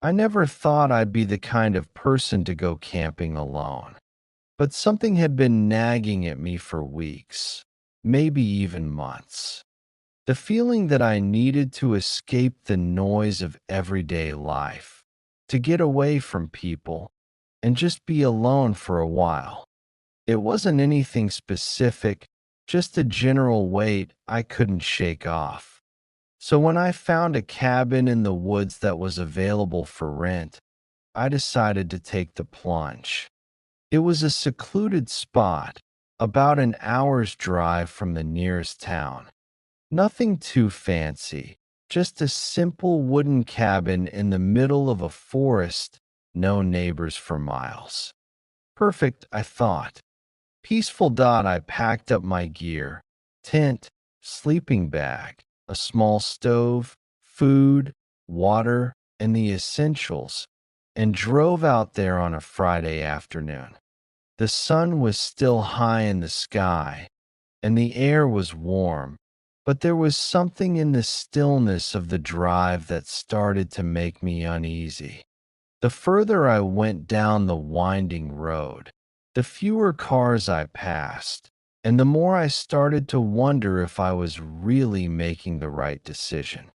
I never thought I'd be the kind of person to go camping alone, but something had been nagging at me for weeks, maybe even months. The feeling that I needed to escape the noise of everyday life, to get away from people, and just be alone for a while. It wasn't anything specific, just a general weight I couldn't shake off. So when I found a cabin in the woods that was available for rent, I decided to take the plunge. It was a secluded spot, about an hour's drive from the nearest town. Nothing too fancy, just a simple wooden cabin in the middle of a forest, no neighbors for miles. Perfect, I thought. Peaceful. I packed up my gear: tent, sleeping bag, a small stove, food, water, and the essentials, and drove out there on a Friday afternoon. The sun was still high in the sky, and the air was warm, but there was something in the stillness of the drive that started to make me uneasy. The further I went down the winding road, the fewer cars I passed, and the more I started to wonder if I was really making the right decision.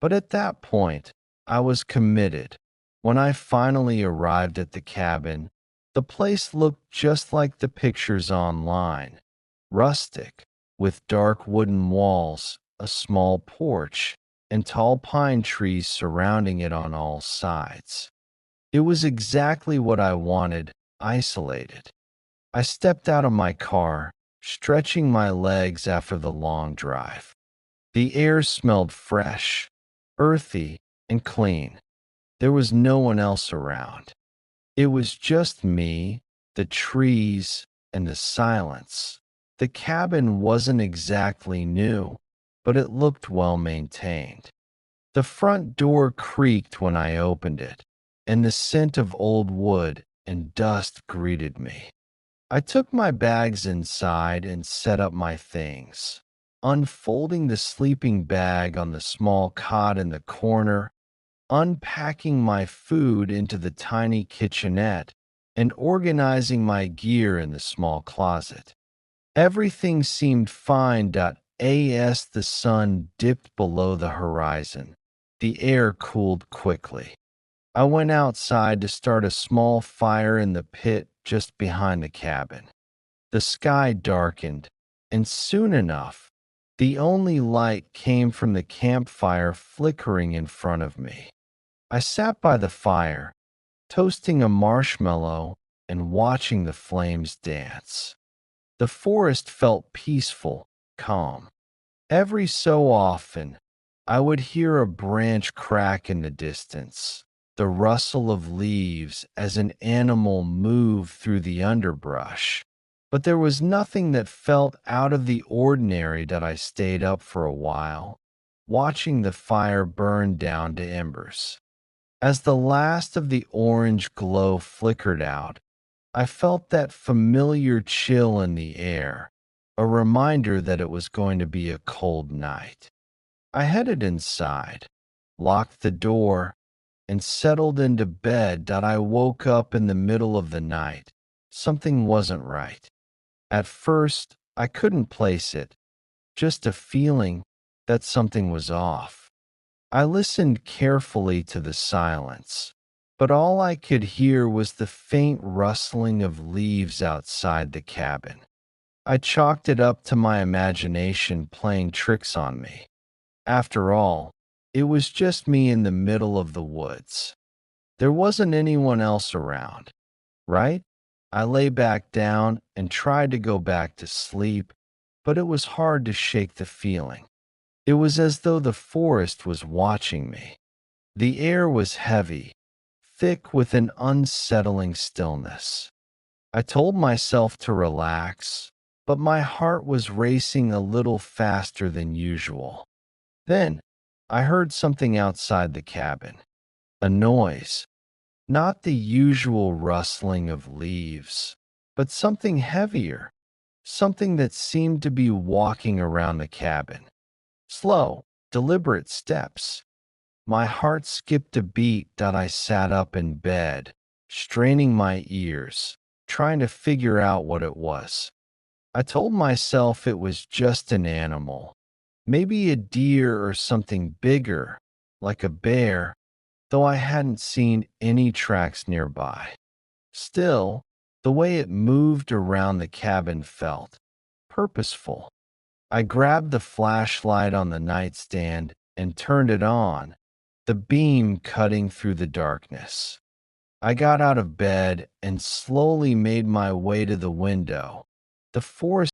But at that point, I was committed. When I finally arrived at the cabin, the place looked just like the pictures online: rustic, with dark wooden walls, a small porch, and tall pine trees surrounding it on all sides. It was exactly what I wanted: isolated. I stepped out of my car, stretching my legs after the long drive. The air smelled fresh, earthy, and clean. There was no one else around. It was just me, the trees, and the silence. The cabin wasn't exactly new, but it looked well maintained. The front door creaked when I opened it, and the scent of old wood and dust greeted me. I took my bags inside and set up my things, unfolding the sleeping bag on the small cot in the corner, unpacking my food into the tiny kitchenette, and organizing my gear in the small closet. Everything seemed fine. As the sun dipped below the horizon, the air cooled quickly. I went outside to start a small fire in the pit just behind the cabin. The sky darkened, and soon enough, the only light came from the campfire flickering in front of me. I sat by the fire, toasting a marshmallow and watching the flames dance. The forest felt peaceful, calm. Every so often, I would hear a branch crack in the distance, the rustle of leaves as an animal moved through the underbrush. But there was nothing that felt out of the ordinary. I stayed up for a while, watching the fire burn down to embers. As the last of the orange glow flickered out, I felt that familiar chill in the air, a reminder that it was going to be a cold night. I headed inside, locked the door, and settled into bed. I woke up in the middle of the night. Something wasn't right. At first, I couldn't place it, just a feeling that something was off. I listened carefully to the silence, but all I could hear was the faint rustling of leaves outside the cabin. I chalked it up to my imagination playing tricks on me. After all, it was just me in the middle of the woods. There wasn't anyone else around, right? I lay back down and tried to go back to sleep, but it was hard to shake the feeling. It was as though the forest was watching me. The air was heavy, thick with an unsettling stillness. I told myself to relax, but my heart was racing a little faster than usual. Then I heard something outside the cabin, a noise, not the usual rustling of leaves, but something heavier, something that seemed to be walking around the cabin. Slow, deliberate steps. My heart skipped a beat that I sat up in bed, straining my ears, trying to figure out what it was. I told myself it was just an animal, maybe a deer or something bigger, like a bear, though I hadn't seen any tracks nearby. Still, the way it moved around the cabin felt purposeful. I grabbed the flashlight on the nightstand and turned it on, the beam cutting through the darkness. I got out of bed and slowly made my way to the window. The forest